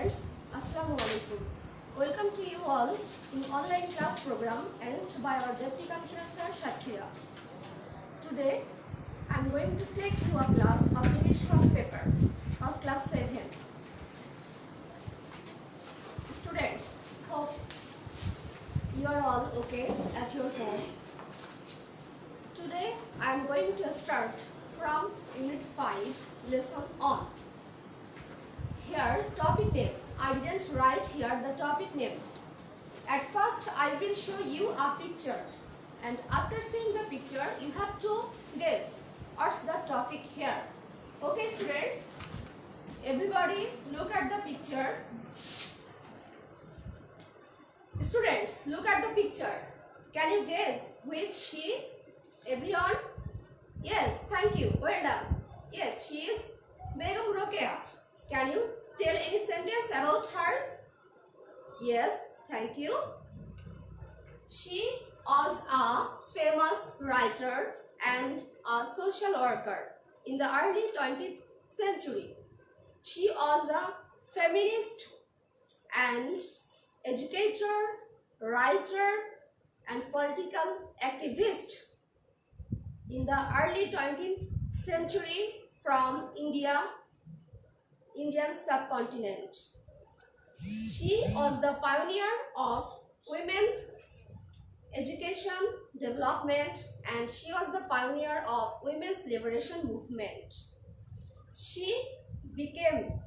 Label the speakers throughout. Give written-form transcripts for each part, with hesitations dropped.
Speaker 1: students, Assalamu alaikum. Welcome to you all in online class program arranged by our Deputy Commissioner Sir Shakira. Today, I am going to take you a class of English first paper of class 7. Students, hope you are all okay at your home. Today, I am going to start from Unit 5, Lesson on. Here, topic name. I didn't write here the topic name. At first, I will show you a picture. And after seeing the picture, you have to guess what's the topic here. Okay, students? Everybody, look at the picture. Students, look at the picture. Can you guess which she? Everyone? Yes, thank you. Well done. Yes, she is Begum Rokeya. Can you tell any sentence about her? Yes, thank you. She was a famous writer and a social worker in the early 20th century. She was a feminist and educator, writer and political activist in the early 20th century from Indian subcontinent. She was the pioneer of women's education development and she was the pioneer of women's liberation movement. She became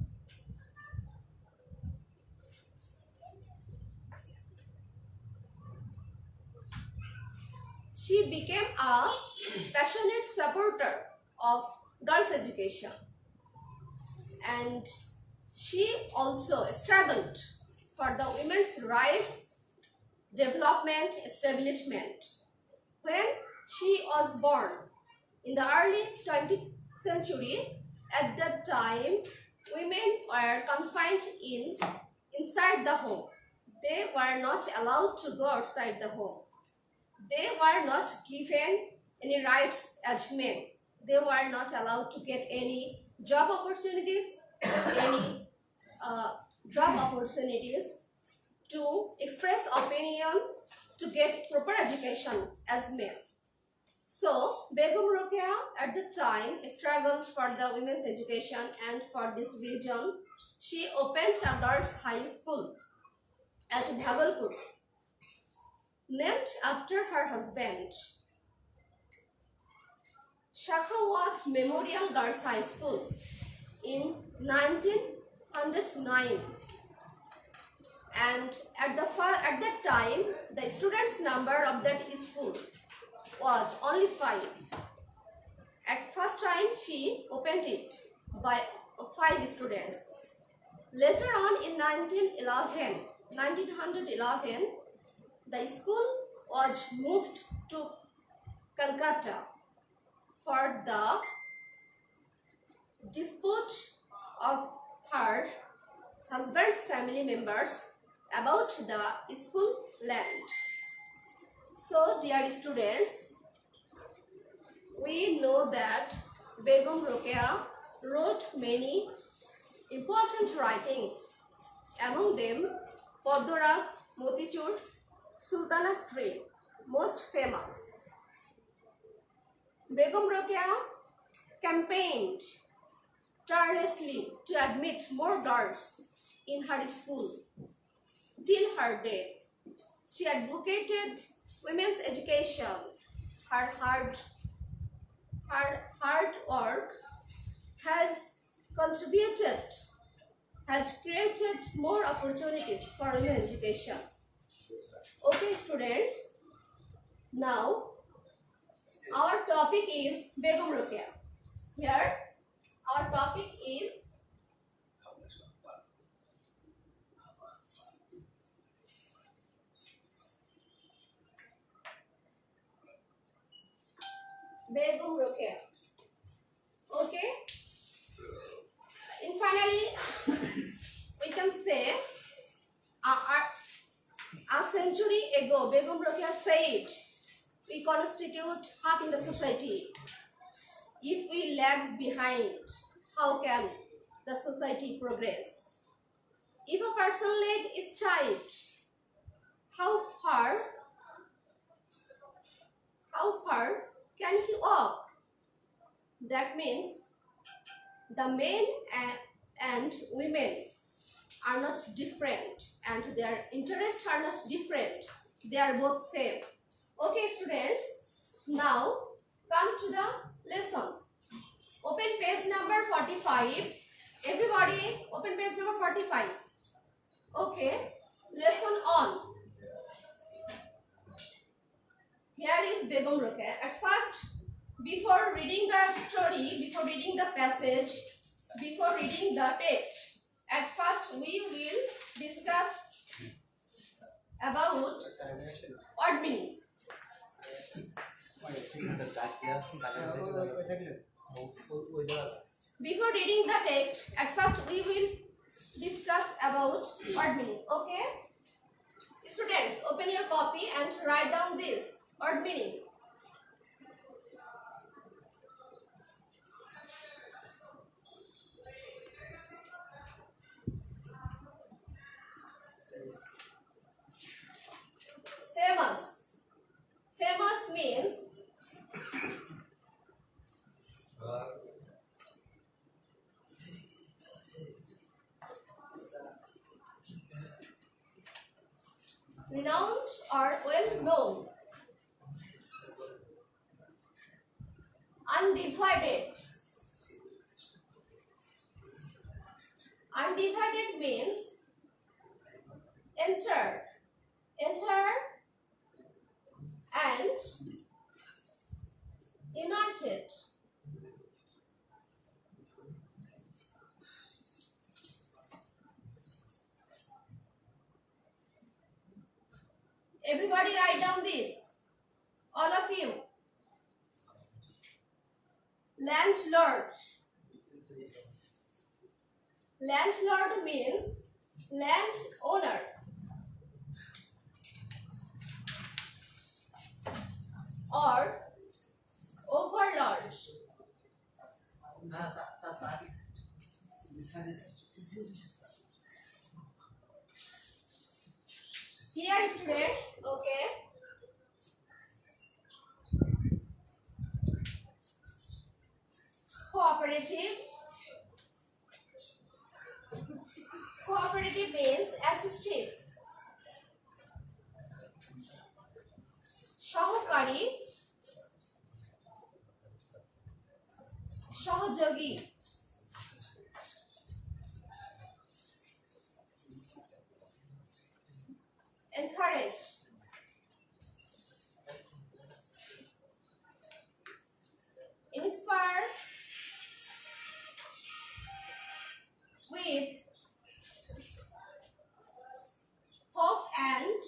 Speaker 1: a passionate supporter of girls' education. And she also struggled for the women's rights development establishment. When she was born in the early 20th century, at that time women were confined inside the home. They were not allowed to go outside the home. They were not given any rights as men. They were not allowed to get any job opportunities, to express opinion, to get proper education as men. So, Begum Rokeya at the time struggled for the women's education, and for this reason, she opened a girls' high school at Bhagalpur, named after her husband. Shakhawat Memorial Girls High School in 1909, and at that time the students number of that school was only 5. At first time she opened it by 5 students. Later on in 1911 the school was moved to Calcutta for the dispute of her husband's family members about the school land. So, dear students, we know that Begum Rokeya wrote many important writings, among them Padmarag, Motichur, Sultana's Dream, most famous. Begum Rokeya campaigned tirelessly to admit more girls in her school till her death. She advocated women's education. Her hard work has created more opportunities for women education. Okay, students, now our topic is Begum Rokeya. Here, our topic is Begum Rokeya. Okay? And finally, we can say a century ago, Begum Rokeya said, we constitute half in the society. If we lag behind, how can the society progress? If a person's leg is tight, how far can he walk? That means the men and women are not different and their interests are not different. They are both same. Okay, students, now come to the lesson. Open page number 45. Everybody open page number 45. Okay, lesson on. Here is Begum Rokeya. At first, before reading the story, before reading the passage, before reading the text, at first we will discuss about word meaning. Before reading the text, at first we will discuss about word meaning. Okay? Students, open your copy and write down this word meaning. Famous. Famous means renowned or well known. Undivided. Undivided means enter and united. Everybody write down this. All of you. Landlord. Landlord means land owner. Or overlord. Here students, okay. Cooperative. Cooperative means assistive. সহকারী, সহযোগী। Encourage. Inspire with hope and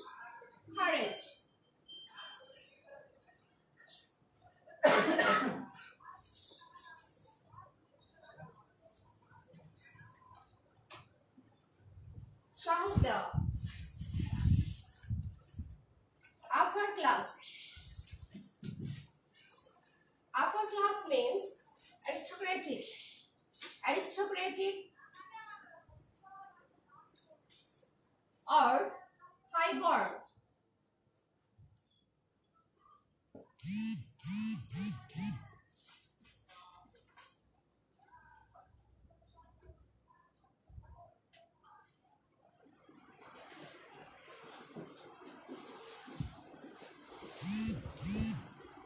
Speaker 1: courage. সাহস দেওয়া। Upper class. Upper class means aristocratic. Aristocratic or high born.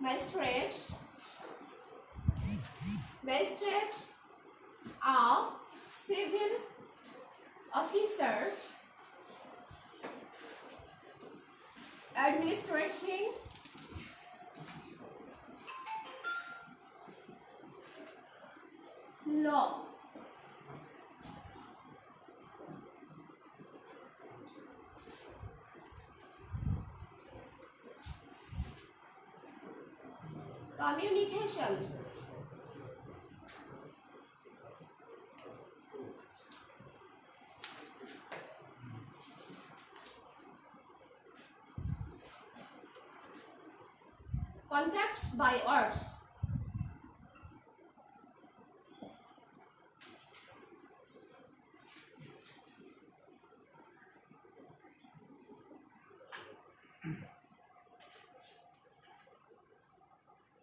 Speaker 1: Magistrate. Magistrate, a civil officer administrating law. Communication. Contacts by words.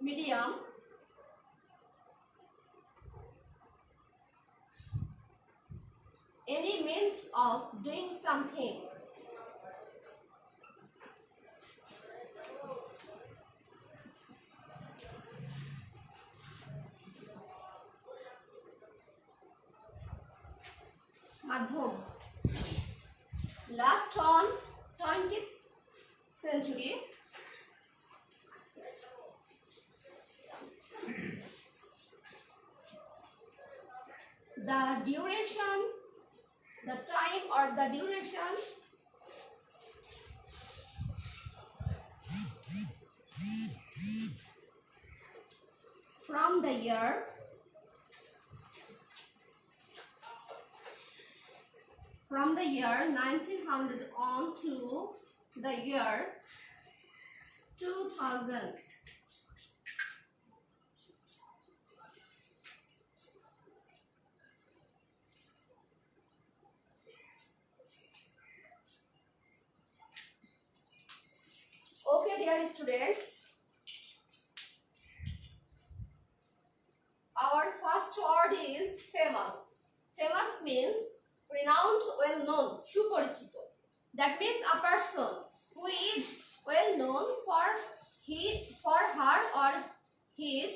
Speaker 1: medium, any means of doing something. মাধ্যম, last on 20th century, the duration, the time or the duration from the year 1900 on to the year 2000. Okay, dear students, our first word is famous. Famous means renowned, well known, সুপরিচিত. That means a person who is well known for her or his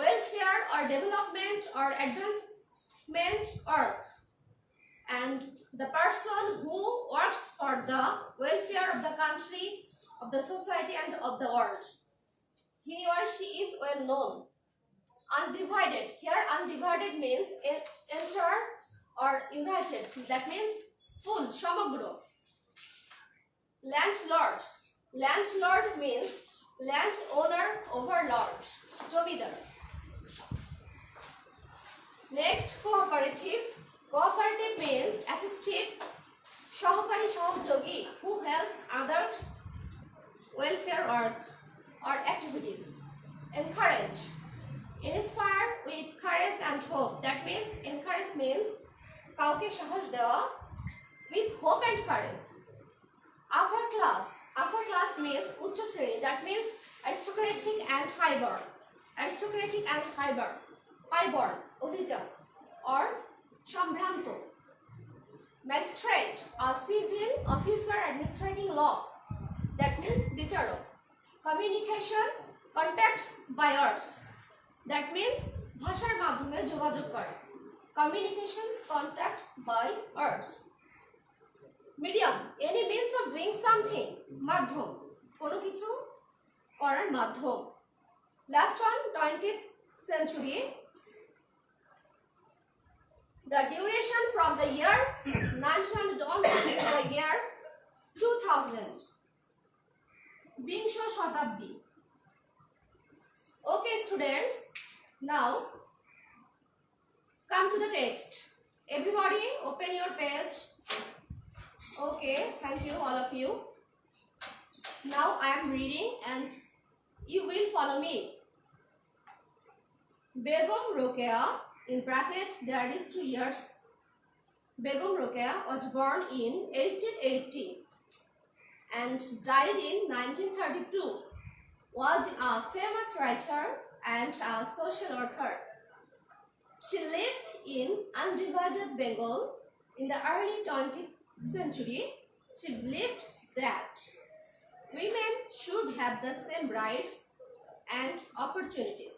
Speaker 1: welfare or development or advancement work, and the person who works for the welfare of the country, of the society and of the world. He or she is well known. Undivided, here undivided means enter or united, that means full, সমগ্র. Landlord, landlord means land owner, overlord, জমিদার. Next, cooperative. Cooperative means assistive, সহকারী, সহযোগী, who helps others welfare work or activities. Encourage, inspire with courage and hope, that means encourage means কাউকে সাহস দেওয়া with hope and courage. Upper class, upper class means উচ্চ শ্রেণী, that means aristocratic and high-born, aristocratic and high-born, high-born, অভিজাত or সম্ভ্রান্ত. Magistrate, a civil officer administrating law, that means বিচারক. Communication, contacts by words, that means ভাষার মাধ্যমে যোগাযোগ করা. Communications, contacts by words. Medium, any means of doing something, মাধ্যম, কোনো কিছু করার মাধ্যম. Last one, 20th century, the duration from the year 1900 on to the year 2000, বিংশ শতাব্দী. Okay students, now come to the text. Everybody open your page. Okay, thank you all of you. Now I am reading and you will follow me. Begum Rokeya, in bracket there is 2 years. Begum Rokeya was born in 1880 and died in 1932. Was a famous writer and a social worker. She lived in undivided Bengal in the early 20th century. She believed that women should have the same rights and opportunities.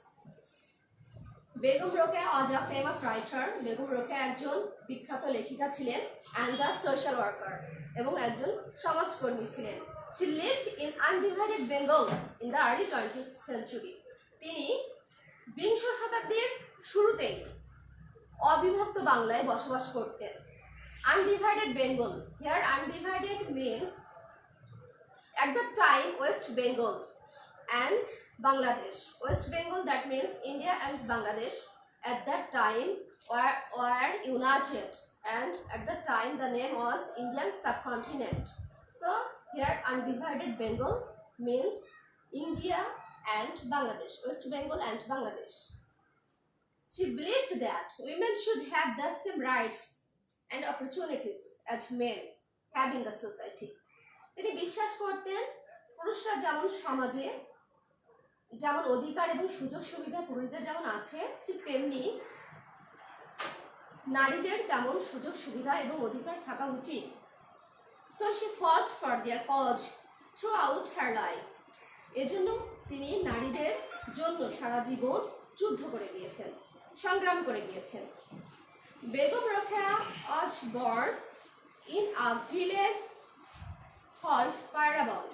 Speaker 1: Begum Rokeya was a famous writer. Begum Rokeya একজন বিখ্যাত লেখিকা ছিলেন and a social worker, এবং একজন সমাজকর্মী ছিলেন. She lived in undivided Bengal in the early 20th century. তিনি বিংশ শতাব্দীর শুরুতেই অবিভক্ত বাংলায় বসবাস করতেন. Undivided Bengal, here undivided means at the time West Bengal and Bangladesh. West Bengal, that means India and Bangladesh at that time were united, and at that time the name was Indian subcontinent. So here undivided Bengal means India and Bangladesh, West Bengal and Bangladesh. She believed that women should have the same rights and opportunities as men have in the society. তিনি বিশ্বাস করতেন পুরুষরা যেমন সমাজে যেমন অধিকার এবং সুযোগ সুবিধা পুরুষদের যেমন আছে, ঠিক তেমনি নারীদের তেমন সুযোগ সুবিধা এবং অধিকার থাকা উচিত। So she fought for their cause throughout her life. এজন্য তিনি নারীদের জন্য সারা জীবন যুদ্ধ করে গিয়েছেন, সংগ্রাম করে গিয়েছেন। Begum Rokeya was born in a village called Parabon.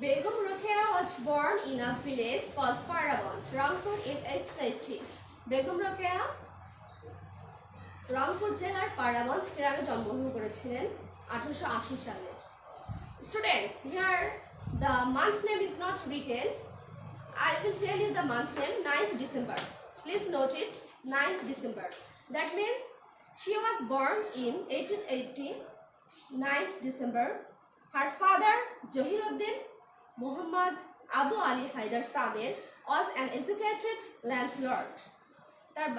Speaker 1: Begum Rokeya was born in a village called Parabon, Rangpur in 1880. Begum Rokeya Rangpur জেলার পারাবন গ্রামে জন্মগ্রহণ করেছিলেন 1880 সালে। Students, here the month name is not written. I will tell you the month name, 9th December. Please note it, 9th December. That means she was born in 1880, 9th December. Her father, Jahiruddin Muhammad Abu Ali Haidar Saber, was an educated landlord. তার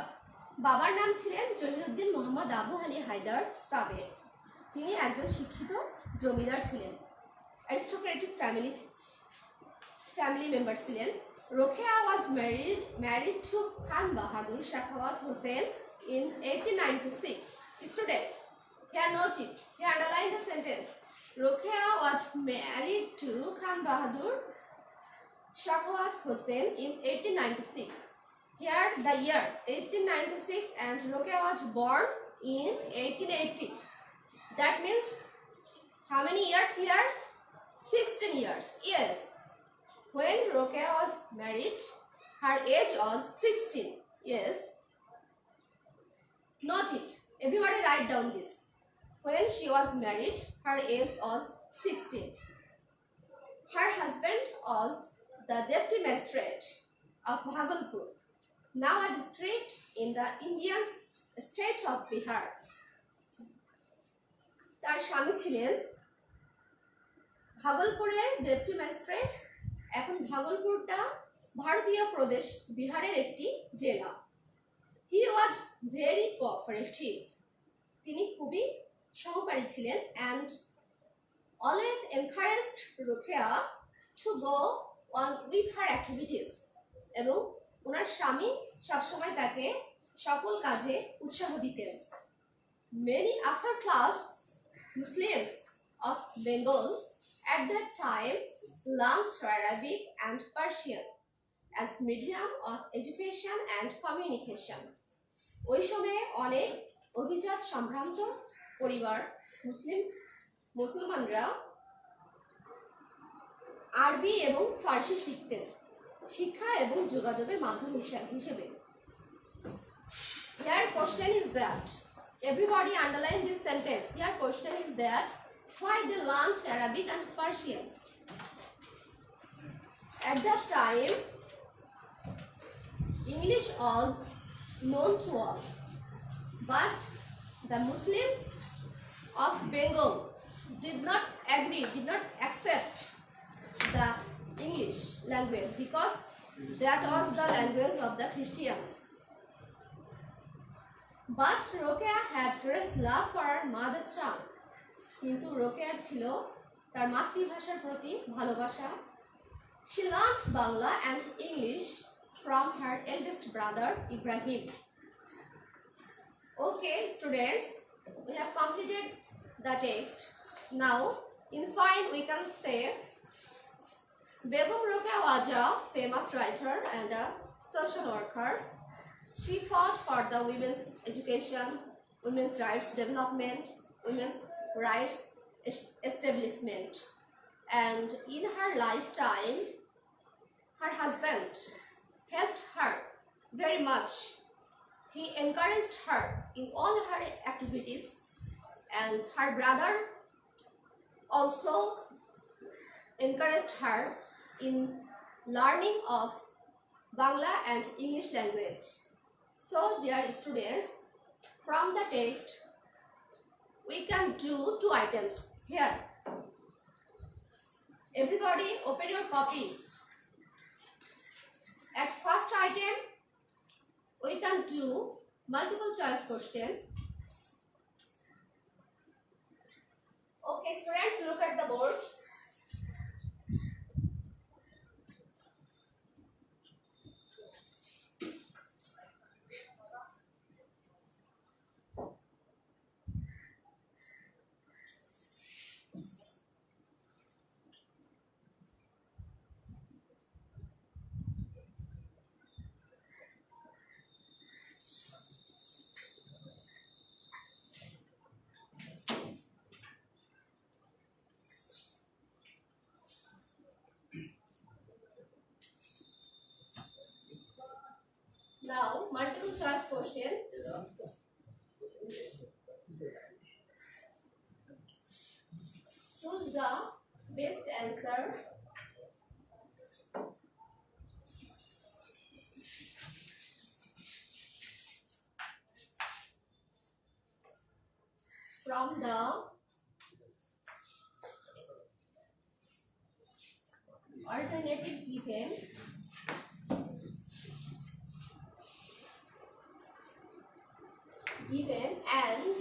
Speaker 1: বাবার নাম ছিলেন জহিরুদ্দিন মোহাম্মদ আবু আলী হায়দার সাবের। তিনি একজন শিক্ষিত জমিদার ছিলেন, aristocratic family member ছিলেন। Rokeya was married to Khan Bahadur Shakhawat Hossain in 1896. Students, here note it, here underline the sentence. Rokeya was married to Khan Bahadur Shakhawat Hossain in 1896. Here the year 1896 and Rokeya was born in 1880. That means how many years here? 16 years. Yes. When Rokeya was married, her age was 16. Yes. Note it. Everybody write down this. When she was married, her age was 16. Her husband was the deputy magistrate of Bhagalpur, now a district in the Indian state of Bihar. তার স্বামী ছিলেন ভাগলপুরের deputy magistrate. এখন ভাগলপুরটা ভারতীয় প্রদেশ বিহারের একটি জেলা। হি was very cooperative, তিনি খুবই সহকারী ছিলেন, and always encouraged Rokeya to go on with her activities, এবং ওনার স্বামী সবসময় তাকে সকল কাজে উৎসাহ দিতেন। Many upper class Muslims of Bengal at that time learned Arabic and Persian as medium of education and communication. ওই সময়ে অনেক অভিজাত সম্ভ্রান্ত পরিবার মুসলমানরা আরবি এবং ফার্সি শিখতেন শিক্ষা এবং যোগাযোগের মাধ্যম হিসেবে। Here question is that, everybody underline this sentence. Here question is that, why they learned Arabic and Persian? At that time, English was known to all, but the Muslims of Bengal did not agree, did not accept the English language because that was the language of the Christians. But Rokeya had great love for her mother tongue. কিন্তু রোকেয়ার ছিল তার মাতৃভাষার প্রতি ভালোবাসা। She learned Bangla and English from her eldest brother Ibrahim. Okay, students, we have completed the text. Now, in fine, we can say Begum Rokeya was a famous writer and a social worker. She fought for the women's education, women's rights development, women's rights establishment, and in her lifetime her husband helped her very much. He encouraged her in all her activities, and her brother also encouraged her in learning of Bangla and English language. So dear students, from the text we can do two items. Here, everybody open your copy. At first item we can do multiple choice question. Okay, students, look at the board. Now, multiple choice question. Choose the best answer from the alternative given and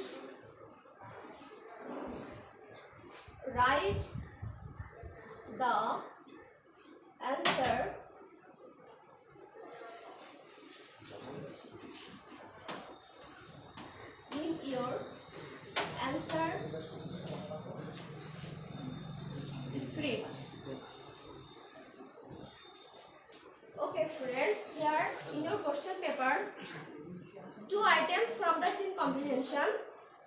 Speaker 1: write the answer in your answer script. Okay, students, here in your question paper, 2 items from the scene comprehension,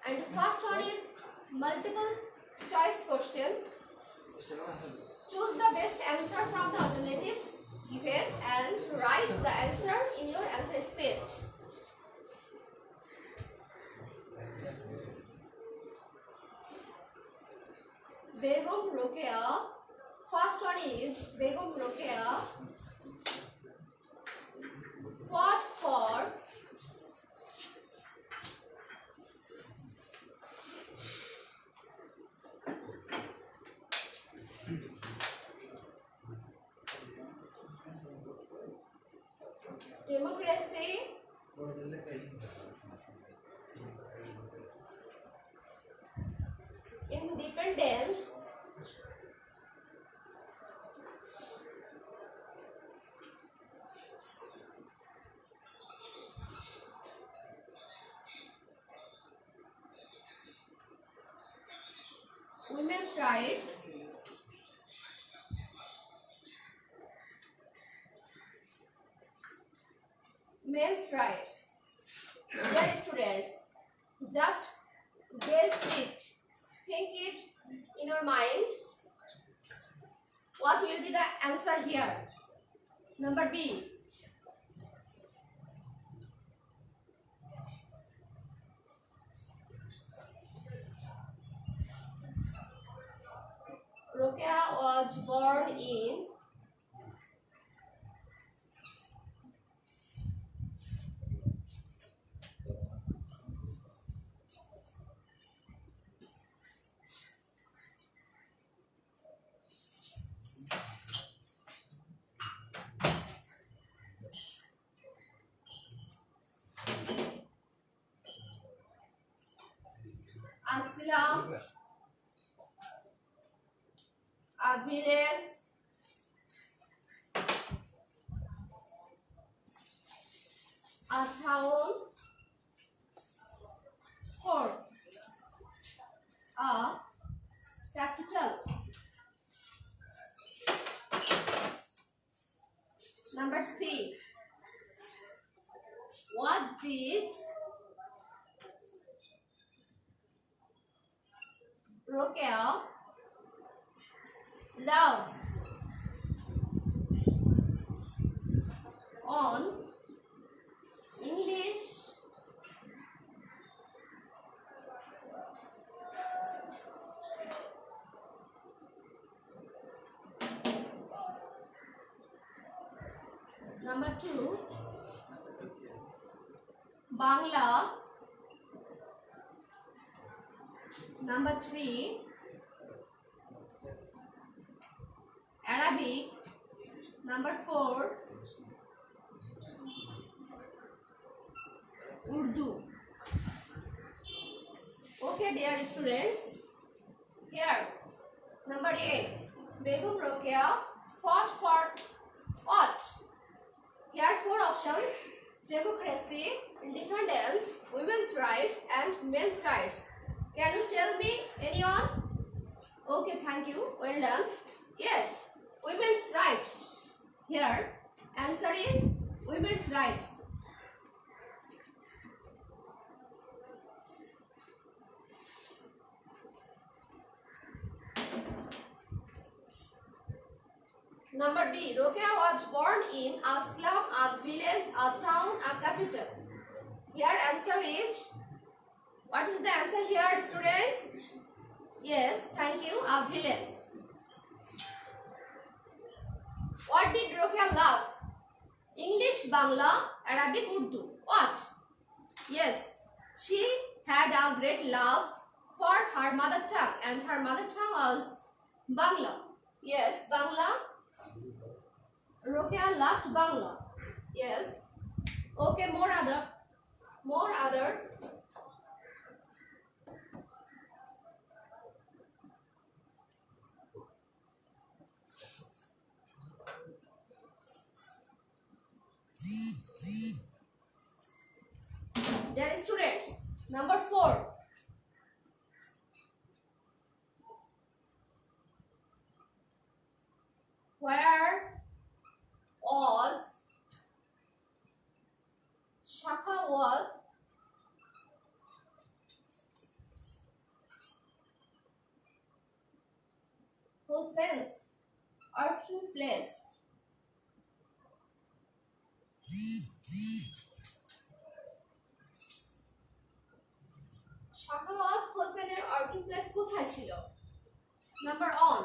Speaker 1: and first one is multiple choice question. Choose the best answer from the alternatives given and write the answer in your answer script. Begum Rokeya. First one is Begum Rokeya fought for democracy, independence, women's rights, men's rights. Dear students, just guess it, think it in your mind. What will be the answer here? Number B. Rokeya was born in Aslam, a village, a town, or a capital. Number C. What did Rokeya love on English, number 2, Bangla, number 3, Arabic, number 4, Urdu. Okay, dear students. Here, number 8. Begum Rokeya fought for what? Here 4 options: democracy, independence, women's rights, and men's rights. Can you tell me anyone? Okay, thank you. Well done. Yes, women's rights. Here, answer is women's rights. Number D. Rokeya was born in a slum, a village, a town, a capital. Here answer is, what is the answer here, students? Yes, thank you, a village. What did Rokeya love? English, Bangla, Arabic, Urdu. What? Yes, she had a great love for her mother tongue, and her mother tongue was Bangla. Yes, Bangla. Rokeya loved Bangla. Yes. Okay, more other. Dear students, number 4. Where was Shakawat Hussein's working place? Shakhawat হোসেনের working place কোথায় ছিল? Number 1.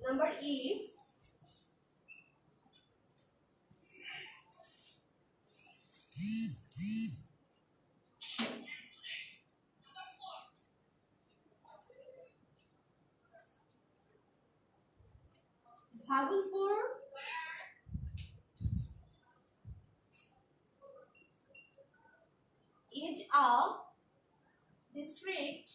Speaker 1: Number E. Bhagalpur is a district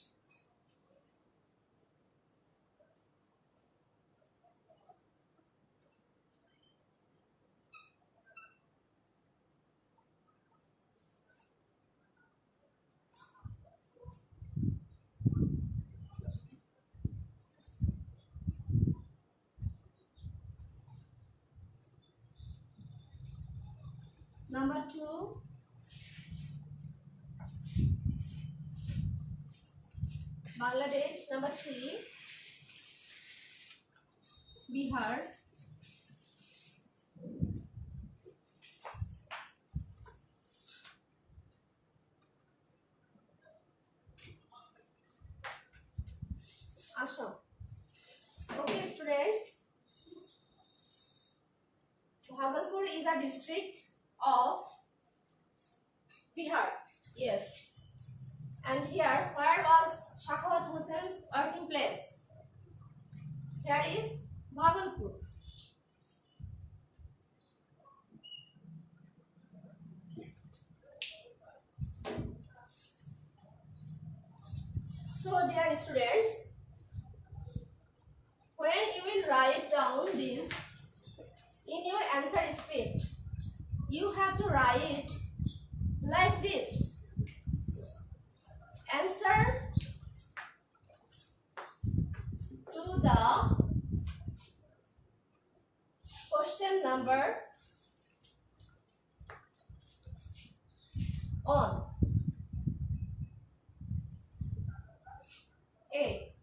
Speaker 1: Number 2. Bangladesh. Number 3. Bihar. Assam. Okay, students. Bhagalpur is a district of Bihar. Yes. And here, where was Shakawat Hussein's working place? Here is Bhagalpur. So, dear students, when you will write down this in your answer script, you have to write like this. Answer to the question number 1. A.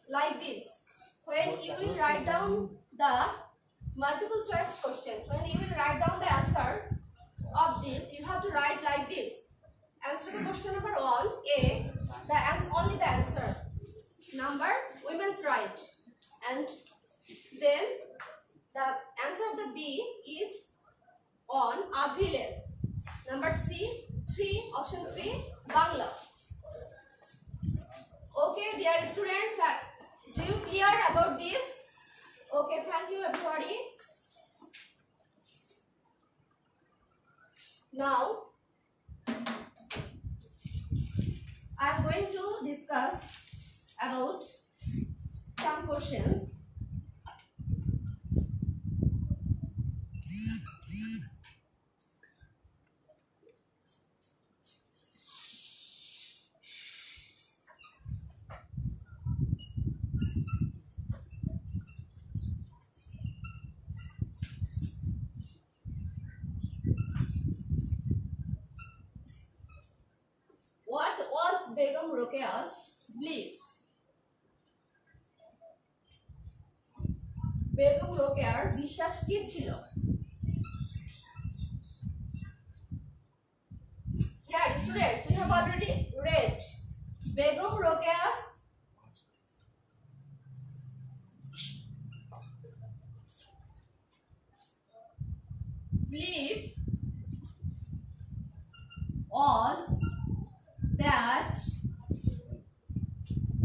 Speaker 1: like this. When you will write down the multiple choice question, when you will write down the answer of this, you have to write like this. Answer the question number 1, A, only the answer. Number, women's right. And then the answer of the B is on a village. Number C, 3, option 3, Bangla. Okay, dear students, do you clear about this? Okay, thank you everybody. Now, I am going to discuss about some questions. What was Begum Rokea's belief? Begum রোকেয়ার বিশ্বাস কি ছিল? Yeah, students, we have already read Begum Rokea's belief was that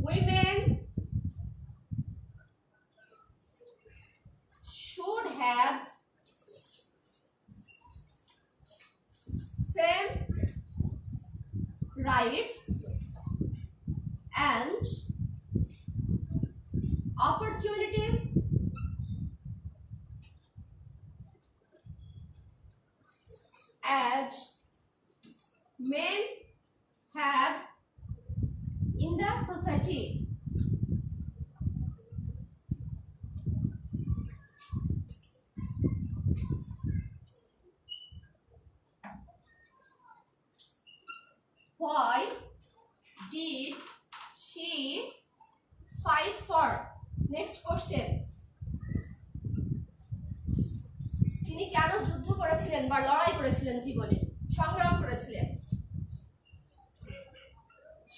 Speaker 1: women should have same rights and opportunities as men have in the society. Why did she fight for? Next question. তিনি কেন যুদ্ধ করেছিলেন বা লড়াই করেছিলেন জীবনে, সংগ্রাম করেছিলেন?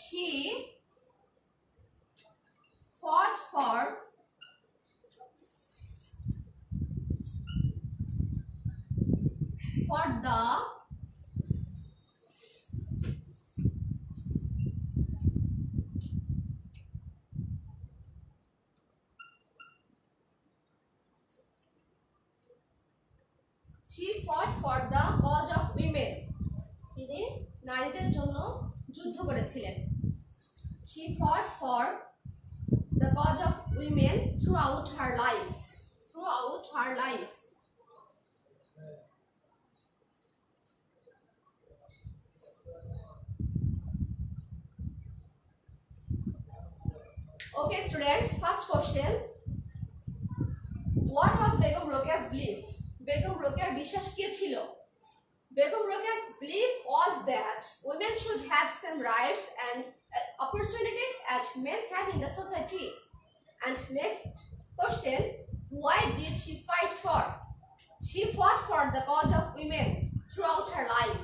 Speaker 1: She fought for the cause of women. তিনি নারীদের জন্য যুদ্ধ করেছিলেন। She fought for the cause of women throughout her life. Okay, students, first question. What was Begum Rokea's belief? Begum Rokea's বিশ্বাস কি ছিল? Begum Rokea's belief was that women should have same rights and opportunities as men have in the society. And next question, why did she fight for? She fought for the cause of women throughout her life.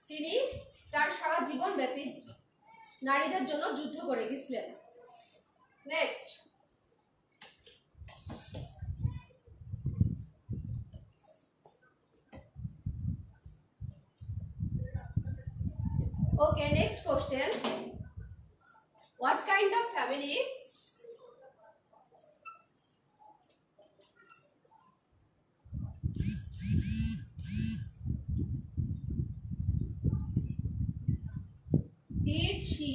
Speaker 1: তিনি তার সারা জীবন ব্যাপী নারীদের জন্য যুদ্ধ করে গেছিলেন। Next. Okay, next question. What kind of family did she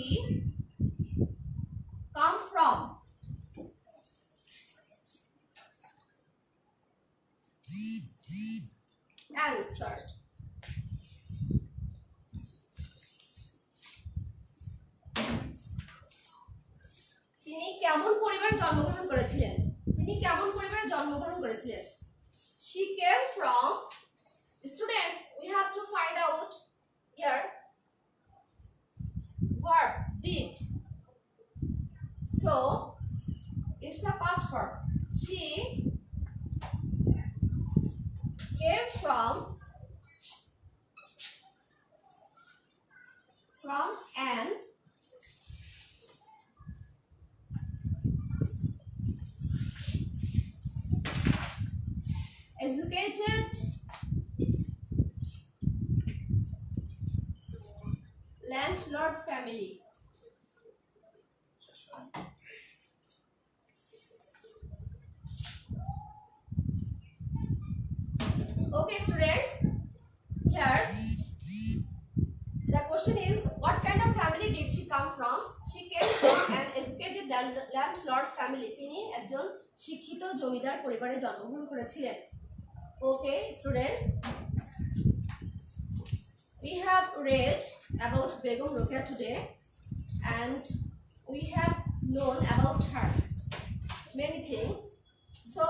Speaker 1: come from? Answer. তিনি কেমন পরিবারে জন্মগ্রহণ করেছিলেন? She came from, students, we have to find out here, did. So it's the past form. She came from an educated landlord family. Okay, students, here the question is, what kind of family did she come from? She came from an educated landlord family. তিনি একজন শিক্ষিত জমিদার পরিবারে জন্মগ্রহণ করেছিলেন। Okay, students, we have read about Begum Rokeya today and we have known about her many things. So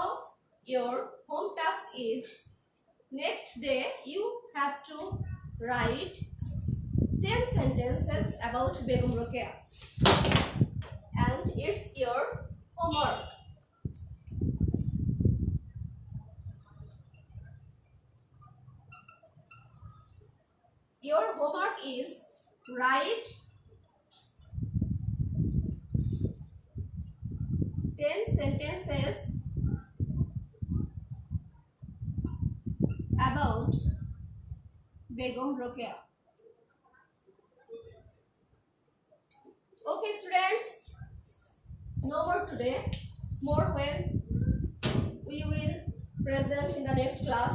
Speaker 1: your home task is, next day you have to write 10 sentences about Begum Rokeya and it's your homework. Your homework is write 10 sentences about Begum Rokeya. Okay, students, no more today, more when we will present in the next class.